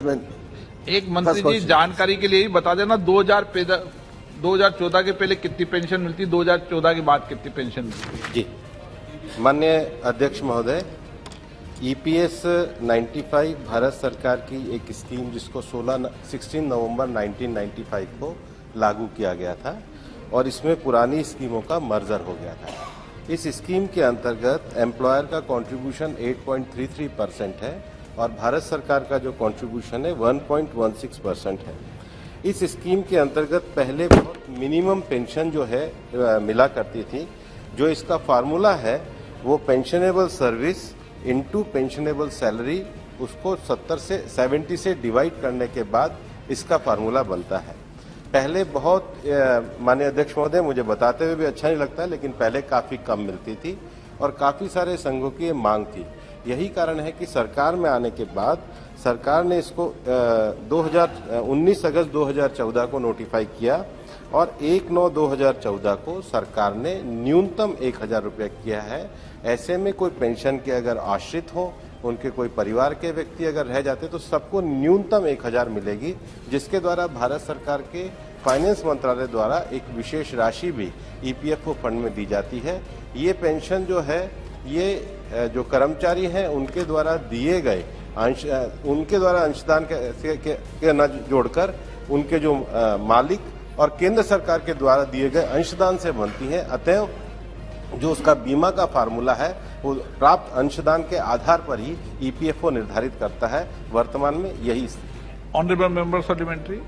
एक मंत्री जी जानकारी के लिए ही बता देना 2014 के पहले कितनी पेंशन मिलती, 2014 के बाद कितनी पेंशन मिलती? जी, माननीय अध्यक्ष महोदय, ईपीएस 95 भारत सरकार की एक स्कीम जिसको 16 नवंबर 1995 को लागू किया गया था और इसमें पुरानी स्कीमों का मर्जर हो गया था। इस स्कीम के अंतर्गत एम्प्लॉयर का कंट्रीब्यूशन 8.33% है और भारत सरकार का जो कंट्रीब्यूशन है 1.16% है। इस स्कीम के अंतर्गत पहले बहुत मिनिमम पेंशन जो है मिला करती थी। जो इसका फार्मूला है वो pensionable service into pensionable salary, उसको 70 से डिवाइड करने के बाद इसका फार्मूला बनता है। पहले बहुत माननीय अध्यक्ष महोदय, मुझे बताते हुए भी अच्छा नहीं लगता, लेकिन पहले काफी कम मिलती थी और काफी सारे संघों की ये मांग थी। यही कारण है कि सरकार में आने के बाद सरकार ने इसको 19 अगस्त 2014 को नोटिफाई किया और 1/9/2014 को सरकार ने न्यूनतम 1000 रुपये किया है। ऐसे में कोई पेंशन के अगर आश्रित हो, उनके कोई परिवार के व्यक्ति अगर रह जाते तो सबको न्यूनतम 1000 मिलेगी, जिसके द्वारा भारत सरकार के फाइनेंस मंत्रालय द्वारा एक विशेष राशि भी ईपीएफओ फंड में दी जाती है। ये पेंशन जो है ये जो कर्मचारी हैं उनके द्वारा दिए गए उनके द्वारा अंशदान के न जोड़कर उनके जो मालिक और केंद्र सरकार के द्वारा दिए गए अंशदान से बनती है। अतएव जो उसका बीमा का फार्मूला है वो प्राप्त अंशदान के आधार पर ही ईपीएफओ निर्धारित करता है। वर्तमान में यही स्थिति। Honourable member supplementary.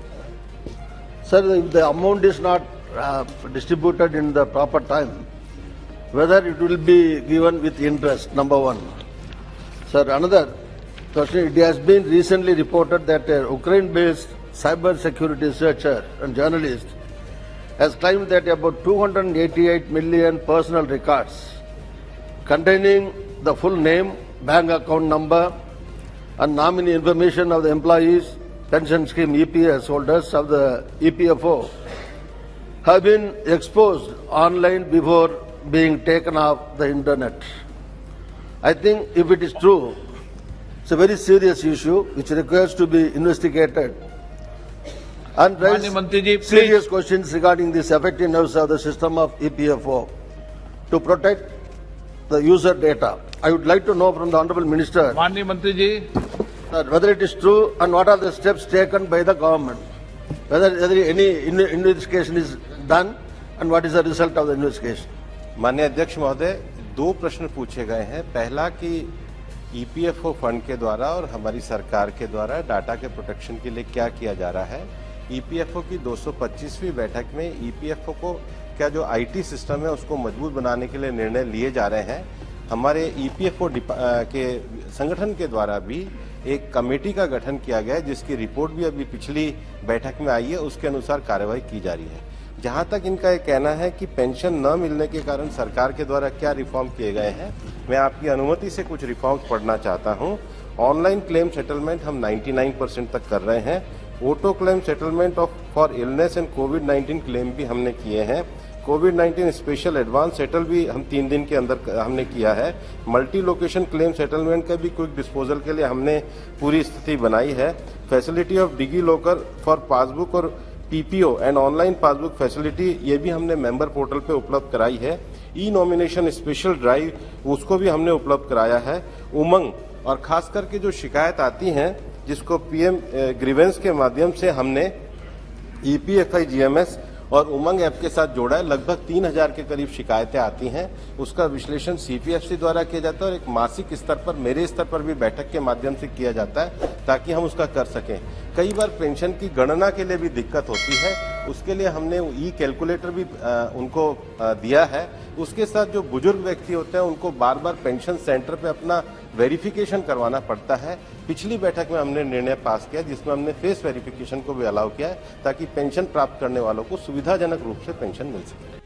Sir, if the amount is not distributed in the proper time, whether it will be given with interest, number one. Sir, another question, it has been recently reported that a Ukraine-based cyber security researcher and journalist has claimed that about 288 million personal records containing the full name, bank account number and nominee information of the employees, pension scheme EPS holders of the EPFO have been exposed online before being taken off the internet. I think if it is true, it's a very serious issue which requires to be investigated and raise serious questions regarding this effectiveness of the system of EPFO to protect the user data. I would like to know from the Honorable Minister whether it is true and what are the steps taken by the government, whether any investigation is done and what is the result of the investigation. माननीय अध्यक्ष महोदय, 2 प्रश्न पूछे गए हैं। पहला कि EPFO fund के द्वारा और हमारी सरकार के द्वारा डाटा के प्रोटेक्शन के लिए क्या किया जा रहा है। ईपीएफओ की 225वीं बैठक में ईपीएफओ को क्या जो आईटी सिस्टम है उसको मजबूत बनाने के लिए निर्णय लिए जा रहे हैं। हमारे ईपीएफओ के संगठन के द्वारा भी एक कमेटी का गठन किया गया है, जिसकी रिपोर्ट भी अभी पिछली बैठक में आई है। उसके अनुसार कार्रवाई की जा रही है। जहां तक इनका ये कहना है कि पेंशन न मिलने के कारण सरकार के द्वारा क्या रिफॉर्म किए गए हैं, मैं आपकी अनुमति से कुछ रिफॉर्म्स पढ़ना चाहता हूं। ऑनलाइन क्लेम सेटलमेंट हम 99% तक कर रहे हैं। Auto claim settlement for illness and covid claim भी हमने किए हैं। कोविड-19 स्पेशल एडवांस सेटल भी हम 3 दिन के अंदर हमने किया है। मल्टी लोकेशन क्लेम सेटलमेंट का भी क्विक डिस्पोजल के लिए हमने पूरी स्थिति बनाई है। Facility of DigiLocker for passbook और PPO and online passbook facility ये भी हमने मेंबर पोर्टल पे उपलब्ध कराई है। ई नॉमिनेशन स्पेशल ड्राइव उसको भी हमने उपलब्ध कराया है। उमंग और खास करके जो शिकायत आती हैं जिसको पीएम ग्रीवेंस के माध्यम से हमने ईपीएफआई जीएमएस और उमंग ऐप के साथ जोड़ा है। लगभग 3000 के करीब शिकायतें आती हैं। उसका विश्लेषण सीपीएफसी द्वारा किया जाता है और एक मासिक स्तर पर मेरे स्तर पर भी बैठक के माध्यम से किया जाता है ताकि हम उसका कर सकें। कई बार पेंशन की गणना के लिए भी दिक्कत होती है, उसके लिए हमने ई कैलकुलेटर भी उनको दिया है। उसके साथ जो बुजुर्ग व्यक्ति होते हैं उनको बार बार पेंशन सेंटर पे अपना वेरिफिकेशन करवाना पड़ता है। पिछली बैठक में हमने निर्णय पास किया जिसमें हमने फेस वेरिफिकेशन को भी अलाउ किया है ताकि पेंशन प्राप्त करने वालों को सुविधाजनक रूप से पेंशन मिल सके।